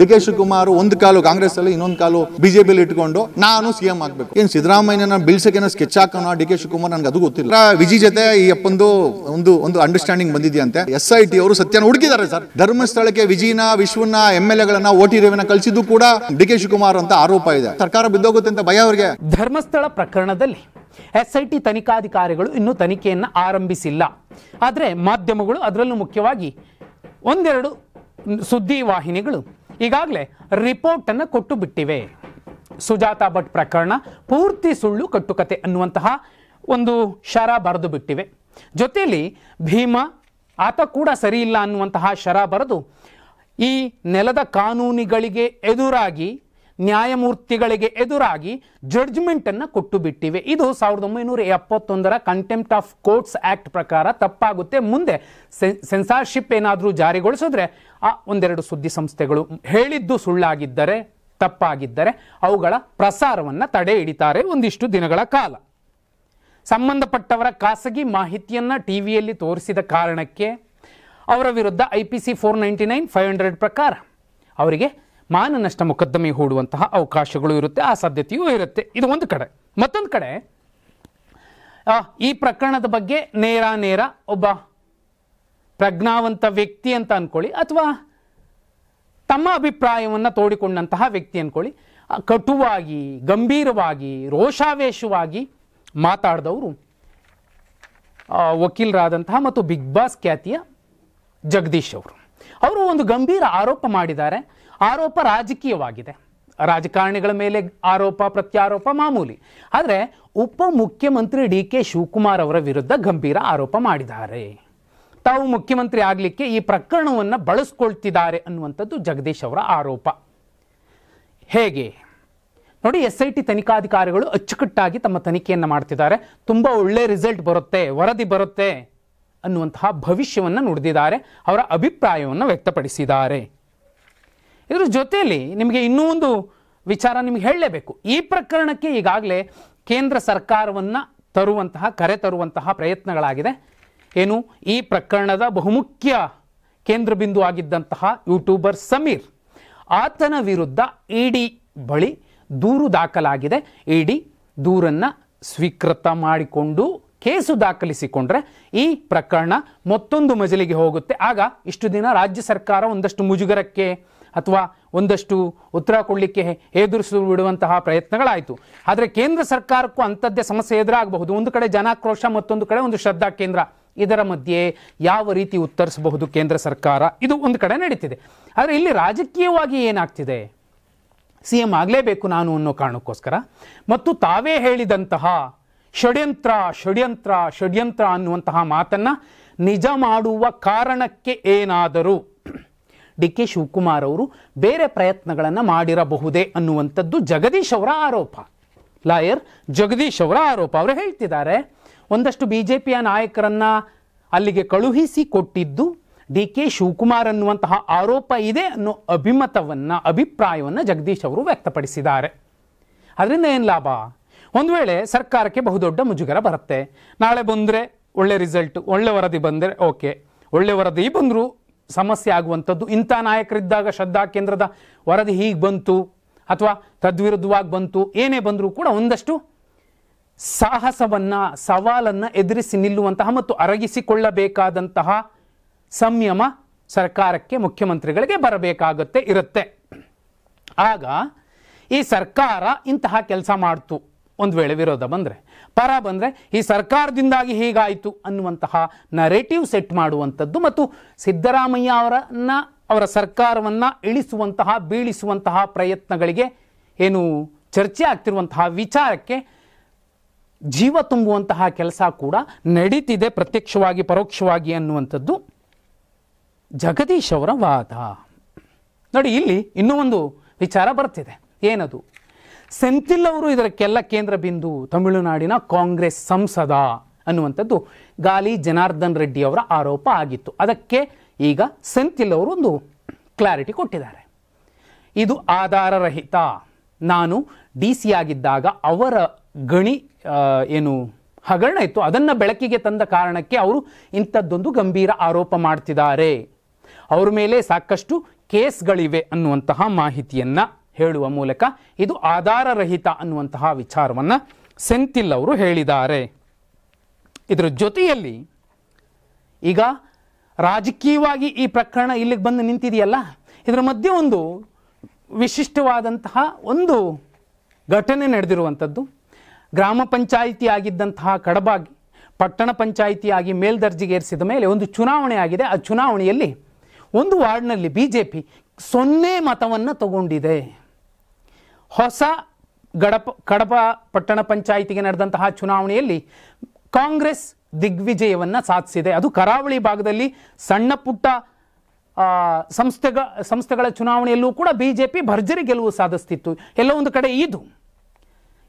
ಡಿ.ಕೆ. ಶಿವಕುಮಾರ್ ಒಂದು ಕಾಲು ಕಾಂಗ್ರೆಸ್ ಅಲ್ಲಿ ಇನ್ನೊಂದು ಕಾಲು ಬಿಜೆಪಿಯಲ್ಲಿ ಇಟ್ಕೊಂಡು ನಾನು ಸಿಎಂ ಆಗ್ಬೇಕು. ಏನ್ ಸಿದ್ದರಾಮಯ್ಯನ ಬೀಳ್ಸಕ್ಕೆ ಸ್ಕೆಚ್ ಹಾಕೋಣ ಡಿ.ಕೆ. ಶಿವಕುಮಾರ್ ನನಗೆ ಅದು ಗೊತ್ತಿಲ್ಲ. ವಿಜಿ ಜೊತೆ ಈ ಅಪ್ಪಂದು ಒಂದು ಅಂಡರ್ಸ್ಟ್ಯಾಂಡಿಂಗ್ ಬಂದಿದೆಯಂತೆ. SIT ಅವರು ಸತ್ಯನ ಹುಡುಕಿದ್ದಾರೆ ಸರ್. ಧರ್ಮಸ್ಥಳಕ್ಕೆ ವಿಜಿನ ವಿಶ್ವನ MLA ಓಟಿ ರೇವನ್ನ ಕಳಿಸಿದ್ದು ಕೂಡ ಡಿ.ಕೆ. ಶಿವಕುಮಾರ್ ಅಂತ ಆರೋಪ ಇದೆ. ಸರ್ಕಾರ ಬಿದ್ದೋಗುತ್ತೆ ಅಂತ ಭಯ ಅವರಿಗೆ. ಧರ್ಮಸ್ಥಳ ಪ್ರಕರಣದಲ್ಲಿ SIT ತನಿಖಾಧಿಕಾರಿಗಳು ಇನ್ನೂ ತನಿಖೆಯನ್ನು ಆರಂಭಿಸಿಲ್ಲ. ಆದರೆ ಮಾಧ್ಯಮಗಳು, ಅದರಲ್ಲೂ ಮುಖ್ಯವಾಗಿ ಒಂದೆರಡು ಸುದ್ದಿ ವಾಹಿನಿಗಳು ಈಗಾಗಲೇ ರಿಪೋರ್ಟ್ ಅನ್ನು ಕೊಟ್ಟು ಬಿಟ್ಟಿವೆ. ಸುಜಾತಾ ಭಟ್ ಪ್ರಕರಣ ಪೂರ್ತಿ ಸುಳ್ಳು ಕಟ್ಟುಕತೆ ಅನ್ನುವಂತಹ ಒಂದು ಶರ ಬರೆದು ಬಿಟ್ಟಿವೆ. ಜೊತೆಯಲ್ಲಿ ಭೀಮಾ ಆತ ಕೂಡ ಸರಿ ಇಲ್ಲ ಅನ್ನುವಂತಹ ಶರ ಬರೆದು ಈ ನೆಲದ ಕಾನೂನುಗಳಿಗೆ ಎದುರಾಗಿ, ನ್ಯಾಯಮೂರ್ತಿಗಳಿಗೆ ಎದುರಾಗಿ ಜಡ್ಜ್ಮೆಂಟ್ ಅನ್ನು ಕೊಟ್ಟು ಬಿಟ್ಟಿವೆ. ಇದು 1971 ಕಂಟೆಂಪ್ಟ್ ಆಫ್ ಕೋರ್ಟ್ಸ್ ಆಕ್ಟ್ ಪ್ರಕಾರ ತಪ್ಪಾಗುತ್ತೆ. ಮುಂದೆ ಸೆನ್ಸಾರ್ಶಿಪ್ ಏನಾದರೂ ಜಾರಿಗೊಳಿಸಿದ್ರೆ ಆ ಒಂದೆರಡು ಸುದ್ದಿ ಸಂಸ್ಥೆಗಳು ಹೇಳಿದ್ದು ಸುಳ್ಳಾಗಿದ್ದರೆ, ತಪ್ಪಾಗಿದ್ದರೆ ಅವುಗಳ ಪ್ರಸಾರವನ್ನು ತಡೆ ಹಿಡಿತಾರೆ ಒಂದಿಷ್ಟು ದಿನಗಳ ಕಾಲ. ಸಂಬಂಧಪಟ್ಟವರ ಖಾಸಗಿ ಮಾಹಿತಿಯನ್ನು ಟಿವಿಯಲ್ಲಿ ತೋರಿಸಿದ ಕಾರಣಕ್ಕೆ ಅವರ ವಿರುದ್ಧ IPC 499, 500 ಪ್ರಕಾರ ಅವರಿಗೆ ಮಾನನಷ್ಟ ಮೊಕದ್ದಮೆ ಹೂಡುವಂತಹ ಅವಕಾಶಗಳು ಇರುತ್ತೆ, ಆ ಸಾಧ್ಯತೆಯೂ ಇರುತ್ತೆ. ಇದು ಒಂದು ಕಡೆ. ಮತ್ತೊಂದು ಕಡೆ ಈ ಪ್ರಕರಣದ ಬಗ್ಗೆ ನೇರ ಒಬ್ಬ ಪ್ರಜ್ಞಾವಂತ ವ್ಯಕ್ತಿ ಅಂತ ಅಂದ್ಕೊಳ್ಳಿ, ಅಥವಾ ತಮ್ಮ ಅಭಿಪ್ರಾಯವನ್ನು ತೋಡಿಕೊಂಡಂತಹ ವ್ಯಕ್ತಿ ಅಂದ್ಕೊಳ್ಳಿ, ಕಟುವಾಗಿ, ಗಂಭೀರವಾಗಿ, ರೋಷಾವೇಶವಾಗಿ ಮಾತಾಡಿದವರು ವಕೀಲರಾದಂತಹ ಮತ್ತು ಬಿಗ್ ಬಾಸ್ ಖ್ಯಾತಿಯ ಜಗದೀಶ್ ಅವರು ಒಂದು ಗಂಭೀರ ಆರೋಪ ಮಾಡಿದ್ದಾರೆ. ಆರೋಪ ರಾಜಕೀಯವಾಗಿದೆ. ರಾಜಕಾರಣಿಗಳ ಮೇಲೆ ಆರೋಪ ಪ್ರತ್ಯಾರೋಪ ಮಾಮೂಲಿ. ಆದರೆ ಉಪಮುಖ್ಯಮಂತ್ರಿ ಡಿ.ಕೆ. ಶಿವಕುಮಾರ್ ಅವರ ವಿರುದ್ಧ ಗಂಭೀರ ಆರೋಪ ಮಾಡಿದ್ದಾರೆ. ತಾವು ಮುಖ್ಯಮಂತ್ರಿ ಆಗಲಿಕ್ಕೆ ಈ ಪ್ರಕರಣವನ್ನು ಬಳಸ್ಕೊಳ್ತಿದ್ದಾರೆ ಅನ್ನುವಂಥದ್ದು ಜಗದೀಶ್ ಅವರ ಆರೋಪ. ಹೇಗೆ ನೋಡಿ, SIT ತನಿಖಾಧಿಕಾರಿಗಳು ಅಚ್ಚುಕಟ್ಟಾಗಿ ತಮ್ಮ ತನಿಖೆಯನ್ನು ಮಾಡ್ತಿದ್ದಾರೆ. ತುಂಬ ಒಳ್ಳೆ ರಿಸಲ್ಟ್ ಬರುತ್ತೆ, ವರದಿ ಬರುತ್ತೆ ಅನ್ನುವಂತಹ ಭವಿಷ್ಯವನ್ನು ನುಡಿದಿದ್ದಾರೆ. ಅವರ ಅಭಿಪ್ರಾಯವನ್ನು ವ್ಯಕ್ತಪಡಿಸಿದ್ದಾರೆ. ಇದರ ಜೊತೆಯಲ್ಲಿ ನಿಮಗೆ ಇನ್ನೂ ಒಂದು ವಿಚಾರ ನಿಮಗೆ ಹೇಳಲೇಬೇಕು. ಈ ಪ್ರಕರಣಕ್ಕೆ ಈಗಾಗಲೇ ಕೇಂದ್ರ ಸರ್ಕಾರವನ್ನು ಕರೆ ತರುವಂತಹ ಪ್ರಯತ್ನಗಳಾಗಿದೆ. ಏನು, ಈ ಪ್ರಕರಣದ ಬಹುಮುಖ್ಯ ಕೇಂದ್ರ ಬಿಂದು ಆಗಿದ್ದಂತಹ ಯೂಟ್ಯೂಬರ್ ಸಮೀರ್, ಆತನ ವಿರುದ್ಧ ED ಬಳಿ ದೂರು ದಾಖಲಾಗಿದೆ. ED ದೂರನ್ನು ಸ್ವೀಕೃತ ಮಾಡಿಕೊಂಡು ಕೇಸು ದಾಖಲಿಸಿಕೊಂಡ್ರೆ ಈ ಪ್ರಕರಣ ಮತ್ತೊಂದು ಮಜಲಿಗೆ ಹೋಗುತ್ತೆ. ಆಗ ಇಷ್ಟು ದಿನ ರಾಜ್ಯ ಸರ್ಕಾರ ಒಂದಷ್ಟು ಮುಜುಗರಕ್ಕೆ ಅಥವಾ ಒಂದಷ್ಟು ಉತ್ತರ ಕೊಡಲಿಕ್ಕೆ ಎದುರಿಸಿ ಬಿಡುವಂತಹ ಪ್ರಯತ್ನಗಳಾಯಿತು. ಆದರೆ ಕೇಂದ್ರ ಸರ್ಕಾರಕ್ಕೂ ಅಂಥದ್ದೇ ಸಮಸ್ಯೆ ಎದುರಾಗಬಹುದು. ಒಂದು ಕಡೆ ಜನಾಕ್ರೋಶ, ಮತ್ತೊಂದು ಕಡೆ ಒಂದು ಶ್ರದ್ಧಾ ಕೇಂದ್ರ. ಇದರ ಮಧ್ಯೆ ಯಾವ ರೀತಿ ಉತ್ತರಿಸಬಹುದು ಕೇಂದ್ರ ಸರ್ಕಾರ, ಇದು ಒಂದು ಕಡೆ ನಡೀತಿದೆ. ಆದರೆ ಇಲ್ಲಿ ರಾಜಕೀಯವಾಗಿ ಏನಾಗ್ತಿದೆ, CM ಆಗಲೇಬೇಕು ನಾನು ಅನ್ನೋ ಕಾರಣಕ್ಕೋಸ್ಕರ ಮತ್ತು ತಾವೇ ಹೇಳಿದಂತಹ ಷಡ್ಯಂತ್ರ ಅನ್ನುವಂತಹ ಮಾತನ್ನು ನಿಜ ಮಾಡುವ ಕಾರಣಕ್ಕೆ ಏನಾದರೂ ಡಿ.ಕೆ. ಶಿವಕುಮಾರ್ ಅವರು ಬೇರೆ ಪ್ರಯತ್ನಗಳನ್ನು ಮಾಡಿರಬಹುದೇ ಅನ್ನುವಂಥದ್ದು ಜಗದೀಶ್ ಅವರ ಆರೋಪ. ಲಾಯರ್ ಜಗದೀಶ್ ಅವರ ಆರೋಪ. ಅವರು ಹೇಳ್ತಿದ್ದಾರೆ, ಒಂದಷ್ಟು BJPಯ ನಾಯಕರನ್ನು ಅಲ್ಲಿಗೆ ಕಳುಹಿಸಿ ಕೊಟ್ಟಿದ್ದು ಡಿ.ಕೆ. ಶಿವಕುಮಾರ್ ಅನ್ನುವಂತಹ ಆರೋಪ ಇದೆ ಅನ್ನೋ ಅಭಿಪ್ರಾಯವನ್ನು ಜಗದೀಶ್ ಅವರು ವ್ಯಕ್ತಪಡಿಸಿದ್ದಾರೆ. ಅದರಿಂದ ಏನು ಲಾಭ? ಒಂದು ವೇಳೆ ಸರ್ಕಾರಕ್ಕೆ ಬಹುದೊಡ್ಡ ಮುಜುಗರ ಬರುತ್ತೆ. ನಾಳೆ ಬಂದರೆ ಒಳ್ಳೆ ರಿಸಲ್ಟ್, ಒಳ್ಳೆ ವರದಿ ಬಂದರೆ ಓಕೆ, ಒಳ್ಳೆ ವರದಿ ಬಂದರೂ ಸಮಸ್ಯೆ ಆಗುವಂಥದ್ದು. ಇಂಥ ನಾಯಕರಿದ್ದಾಗ ಶ್ರದ್ಧಾ ಕೇಂದ್ರದ ವರದಿ ಹೀಗೆ ಬಂತು ಅಥವಾ ತದ್ವಿರುದ್ಧವಾಗಿ ಬಂತು, ಏನೇ ಬಂದರೂ ಕೂಡ ಒಂದಷ್ಟು ಸಾಹಸವನ್ನು, ಸವಾಲನ್ನು ಎದುರಿಸಿ ನಿಲ್ಲುವಂತಹ ಮತ್ತು ಅರಗಿಸಿಕೊಳ್ಳಬೇಕಾದಂತಹ ಸಂಯಮ ಸರ್ಕಾರಕ್ಕೆ, ಮುಖ್ಯಮಂತ್ರಿಗಳಿಗೆ ಇರುತ್ತೆ. ಆಗ ಈ ಸರ್ಕಾರ ಇಂತಹ ಕೆಲಸ ಮಾಡ್ತು, ಒಂದು ವೇಳೆ ವಿರೋಧ ಬಂದರೆ, ಪರ ಬಂದರೆ ಈ ಸರ್ಕಾರದಿಂದಾಗಿ ಹೀಗಾಯಿತು ಅನ್ನುವಂತಹ ನರೇಟಿವ್ ಸೆಟ್ ಮಾಡುವಂಥದ್ದು ಮತ್ತು ಸಿದ್ದರಾಮಯ್ಯ ಅವರ ಸರ್ಕಾರವನ್ನು ಬೀಳಿಸುವಂತಹ ಪ್ರಯತ್ನಗಳಿಗೆ, ಏನು ಚರ್ಚೆ ಆಗ್ತಿರುವಂತಹ ವಿಚಾರಕ್ಕೆ ಜೀವ ತುಂಬುವಂತಹ ಕೆಲಸ ಕೂಡ ನಡೀತಿದೆ, ಪ್ರತ್ಯಕ್ಷವಾಗಿ ಪರೋಕ್ಷವಾಗಿ ಅನ್ನುವಂಥದ್ದು ಜಗದೀಶ್ ಅವರ ವಾದ. ನೋಡಿ, ಇಲ್ಲಿ ಇನ್ನೂ ಒಂದು ವಿಚಾರ ಬರ್ತಿದೆ. ಏನದು? ಸೆಂಥಿಲ್ ಅವರು ಇದಕ್ಕೆಲ್ಲ ಕೇಂದ್ರ ಬಿಂದು, ತಮಿಳುನಾಡಿನ ಕಾಂಗ್ರೆಸ್ ಸಂಸದ ಅನ್ನುವಂಥದ್ದು ಗಾಲಿ ಜನಾರ್ದನ್ ರೆಡ್ಡಿ ಅವರ ಆರೋಪ ಆಗಿತ್ತು. ಅದಕ್ಕೆ ಈಗ ಸೆಂಥಿಲ್ ಅವರು ಒಂದು ಕ್ಲಾರಿಟಿ ಕೊಟ್ಟಿದ್ದಾರೆ. ಇದು ಆಧಾರರಹಿತ. ನಾನು DC ಆಗಿದ್ದಾಗ ಅವರ ಗಣಿ ಹಗರಣ ಇತ್ತು, ಅದನ್ನು ಬೆಳಕಿಗೆ ತಂದ ಕಾರಣಕ್ಕೆ ಅವರು ಇಂಥದ್ದೊಂದು ಗಂಭೀರ ಆರೋಪ ಮಾಡ್ತಿದ್ದಾರೆ. ಅವರ ಮೇಲೆ ಸಾಕಷ್ಟು ಕೇಸ್ಗಳಿವೆ ಅನ್ನುವಂತಹ ಮಾಹಿತಿಯನ್ನು ಹೇಳುವ ಮೂಲಕ ಇದು ಆಧಾರರಹಿತ ಅನ್ನುವಂತಹ ವಿಚಾರವನ್ನು ಸೆಂಥಿಲ್ ಅವರು ಹೇಳಿದ್ದಾರೆ. ಇದರ ಜೊತೆಯಲ್ಲಿ ಈಗ ರಾಜಕೀಯವಾಗಿ ಈ ಪ್ರಕರಣ ಇಲ್ಲಿಗೆ ಬಂದು ನಿಂತಿದೆಯಲ್ಲ, ಇದರ ಮಧ್ಯೆ ಒಂದು ವಿಶಿಷ್ಟವಾದಂತಹ ಒಂದು ಘಟನೆ ನಡೆದಿರುವಂಥದ್ದು. ಗ್ರಾಮ ಪಂಚಾಯಿತಿ ಆಗಿದ್ದಂತಹ ಕಡಬಾಗಿ ಪಟ್ಟಣ ಪಂಚಾಯಿತಿಯಾಗಿ ಮೇಲ್ದರ್ಜೆಗೇರಿಸಿದ ಮೇಲೆ ಒಂದು ಚುನಾವಣೆ ಆಗಿದೆ. ಆ ಚುನಾವಣೆಯಲ್ಲಿ ಒಂದು ವಾರ್ಡ್ನಲ್ಲಿ BJP 0 ಮತವನ್ನು ತಗೊಂಡಿದೆ. ಹೊಸ ಕಡಪ ಪಟ್ಟಣ ಪಂಚಾಯಿತಿಗೆ ನಡೆದಂತಹ ಚುನಾವಣೆಯಲ್ಲಿ ಕಾಂಗ್ರೆಸ್ ದಿಗ್ವಿಜಯವನ್ನು ಸಾಧಿಸಿದೆ. ಅದು ಕರಾವಳಿ ಭಾಗದಲ್ಲಿ ಸಣ್ಣ ಪುಟ್ಟ ಸಂಸ್ಥೆಗಳ ಚುನಾವಣೆಯಲ್ಲೂ ಕೂಡ BJP ಭರ್ಜರಿ ಗೆಲುವು ಸಾಧಿಸ್ತಿತ್ತು. ಎಲ್ಲ ಒಂದು ಕಡೆ ಇದು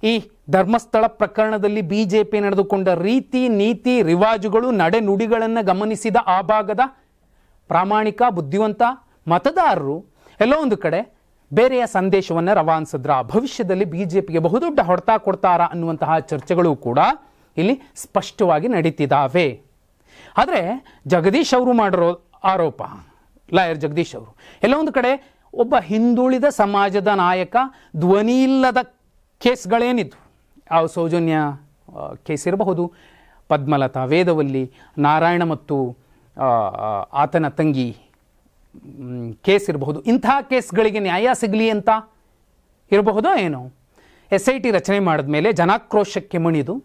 ಈ ಧರ್ಮಸ್ಥಳ ಪ್ರಕರಣದಲ್ಲಿ BJP ನಡೆದುಕೊಂಡ ರೀತಿ ನೀತಿ ರಿವಾಜುಗಳು ನಡೆನುಡಿಗಳನ್ನು ಗಮನಿಸಿದ ಆ ಭಾಗದ ಪ್ರಾಮಾಣಿಕ ಬುದ್ಧಿವಂತ ಮತದಾರರು ಎಲ್ಲೋ ಒಂದು ಕಡೆ ಬೇರೆಯ ಸಂದೇಶವನ್ನು ರವಾನಿಸಿದ್ರ. ಭವಿಷ್ಯದಲ್ಲಿ BJPಗೆ ಬಹುದೊಡ್ಡ ಹೊಡೆತ ಕೊಡ್ತಾರಾ ಅನ್ನುವಂತಹ ಚರ್ಚೆಗಳು ಕೂಡ ಇಲ್ಲಿ ಸ್ಪಷ್ಟವಾಗಿ ನಡೀತಿದ್ದಾವೆ. ಆದರೆ ಜಗದೀಶ್ ಅವರು ಮಾಡಿರೋ ಆರೋಪ, ಲಾಯರ್ ಜಗದೀಶ್ ಅವರು ಎಲ್ಲ ಒಂದು ಕಡೆ ಒಬ್ಬ ಹಿಂದುಳಿದ ಸಮಾಜದ ನಾಯಕ, ಧ್ವನಿ ಇಲ್ಲದ ಕೇಸ್ಗಳೇನಿದ್ದು, ಆ ಸೌಜನ್ಯ ಕೇಸ್ ಇರಬಹುದು, ಪದ್ಮಲತಾ, ವೇದವಲ್ಲಿ, ನಾರಾಯಣ ಮತ್ತು ಆತನ ತಂಗಿ ಕೇಸ್ ಇರಬಹುದು. ಇಂಥ ಕೇಸ್ಗಳಿಗೆ ನ್ಯಾಯ ಸಿಗಲಿ ಅಂತ ಇರಬಹುದೋ ಏನೋ. SIT ರಚನೆ ಮಾಡಿದ ಮೇಲೆ ಜನಾಕ್ರೋಶಕ್ಕೆ ಮಣಿದು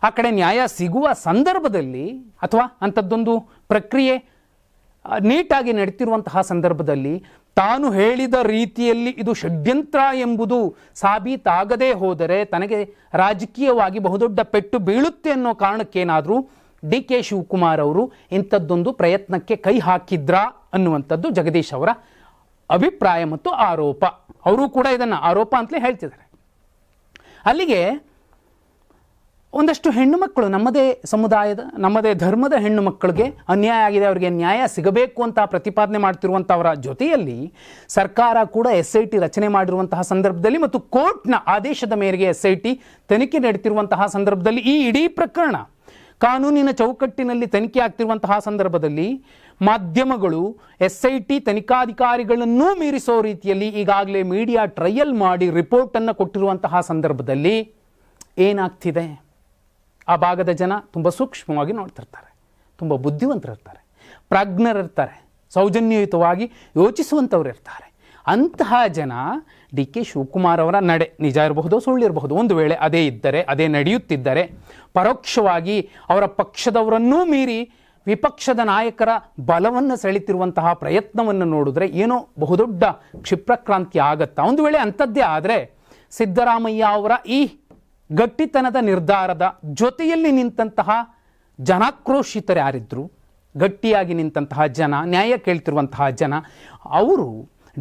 ಆ ಕಡೆ ನ್ಯಾಯ ಸಿಗುವ ಸಂದರ್ಭದಲ್ಲಿ ಅಥವಾ ಅಂಥದ್ದೊಂದು ಪ್ರಕ್ರಿಯೆ ನೀಟಾಗಿ ನಡೀತಿರುವಂತಹ ಸಂದರ್ಭದಲ್ಲಿ ತಾನು ಹೇಳಿದ ರೀತಿಯಲ್ಲಿ ಇದು ಷಡ್ಯಂತ್ರ ಎಂಬುದು ಸಾಬೀತಾಗದೇ ಹೋದರೆ ತನಗೆ ರಾಜಕೀಯವಾಗಿ ಬಹುದೊಡ್ಡ ಪೆಟ್ಟು ಬೀಳುತ್ತೆ ಅನ್ನೋ ಕಾರಣಕ್ಕೇನಾದರೂ DK ಶಿವಕುಮಾರ್ ಅವರು ಇಂಥದ್ದೊಂದು ಪ್ರಯತ್ನಕ್ಕೆ ಕೈ ಹಾಕಿದ್ರಾ ಅನ್ನುವಂಥದ್ದು ಜಗದೀಶ್ ಅವರ ಅಭಿಪ್ರಾಯ ಮತ್ತು ಆರೋಪ. ಅವರು ಕೂಡ ಇದನ್ನು ಆರೋಪ ಅಂತಲೇ ಹೇಳ್ತಿದ್ದಾರೆ. ಅಲ್ಲಿಗೆ ಒಂದಷ್ಟು ಹೆಣ್ಣು ಮಕ್ಕಳು, ನಮ್ಮದೇ ಸಮುದಾಯದ ನಮ್ಮದೇ ಧರ್ಮದ ಹೆಣ್ಣು ಮಕ್ಕಳಿಗೆ ಅನ್ಯಾಯ ಆಗಿದೆ, ಅವರಿಗೆ ನ್ಯಾಯ ಸಿಗಬೇಕು ಅಂತ ಪ್ರತಿಪಾದನೆ ಮಾಡ್ತಿರುವಂಥವರ ಜೊತೆಯಲ್ಲಿ ಸರ್ಕಾರ ಕೂಡ SIT ರಚನೆ ಮಾಡಿರುವಂತಹ ಸಂದರ್ಭದಲ್ಲಿ ಮತ್ತು ಕೋರ್ಟ್ನ ಆದೇಶದ ಮೇರೆಗೆ SIT ತನಿಖೆ ನಡೆತಿರುವಂತಹ ಸಂದರ್ಭದಲ್ಲಿ ಈ ಇಡೀ ಪ್ರಕರಣ ಕಾನೂನಿನ ಚೌಕಟ್ಟಿನಲ್ಲಿ ತನಿಖೆ ಆಗ್ತಿರುವಂತಹ ಸಂದರ್ಭದಲ್ಲಿ ಮಾಧ್ಯಮಗಳು SIT ತನಿಖಾಧಿಕಾರಿಗಳನ್ನೂ ಮೀರಿಸೋ ರೀತಿಯಲ್ಲಿ ಈಗಾಗಲೇ ಮೀಡಿಯಾ ಟ್ರಯಲ್ ಮಾಡಿ ರಿಪೋರ್ಟನ್ನು ಕೊಟ್ಟಿರುವಂತಹ ಸಂದರ್ಭದಲ್ಲಿ ಏನಾಗ್ತಿದೆ? ಆ ಭಾಗದ ಜನ ತುಂಬ ಸೂಕ್ಷ್ಮವಾಗಿ ನೋಡ್ತಿರ್ತಾರೆ, ತುಂಬ ಬುದ್ಧಿವಂತರಿರ್ತಾರೆ, ಪ್ರಾಜ್ಞರಿರ್ತಾರೆ, ಸೌಜನ್ಯಯುತವಾಗಿ ಯೋಚಿಸುವಂಥವ್ರು ಇರ್ತಾರೆ. ಅಂತಹ ಜನ DK ಶಿವಕುಮಾರ್ ಅವರ ನಡೆ ನಿಜ ಇರಬಹುದು, ಸುಳ್ಳಿರಬಹುದು, ಒಂದು ವೇಳೆ ಅದೇ ಇದ್ದರೆ, ಅದೇ ನಡೆಯುತ್ತಿದ್ದರೆ ಪರೋಕ್ಷವಾಗಿ ಅವರ ಪಕ್ಷದವರನ್ನೂ ಮೀರಿ ವಿಪಕ್ಷದ ನಾಯಕರ ಬಲವನ್ನು ಸೆಳೆತಿರುವಂತಹ ಪ್ರಯತ್ನವನ್ನು ನೋಡಿದ್ರೆ ಏನೋ ಬಹುದೊಡ್ಡ ಕ್ಷಿಪ್ರಕ್ರಾಂತಿ ಆಗತ್ತಾ? ಒಂದು ವೇಳೆ ಅಂಥದ್ದೇ ಆದರೆ ಸಿದ್ದರಾಮಯ್ಯ ಅವರ ಈ ಗಟ್ಟಿತನದ ನಿರ್ಧಾರದ ಜೊತೆಯಲ್ಲಿ ನಿಂತಹ ಜನಾಕ್ರೋಶಿತರು ಯಾರಿದ್ರು, ಗಟ್ಟಿಯಾಗಿ ನಿಂತಹ ಜನ, ನ್ಯಾಯ ಕೇಳ್ತಿರುವಂತಹ ಜನ, ಅವರು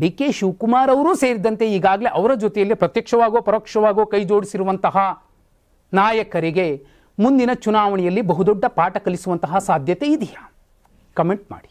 DK ಶಿವಕುಮಾರ್ ಅವರು ಸೇರಿದಂತೆ ಈಗಾಗಲೇ ಅವರ ಜೊತೆಯಲ್ಲಿ ಪ್ರತ್ಯಕ್ಷವಾಗೋ ಪರೋಕ್ಷವಾಗೋ ಕೈ ಜೋಡಿಸಿರುವಂತಹ ನಾಯಕರಿಗೆ ಮುಂದಿನ ಚುನಾವಣೆಯಲ್ಲಿ ಬಹುದೊಡ್ಡ ಪಾಠ ಕಲಿಸುವಂತಹ ಸಾಧ್ಯತೆ ಇದೆಯಾ? ಕಮೆಂಟ್ ಮಾಡಿ.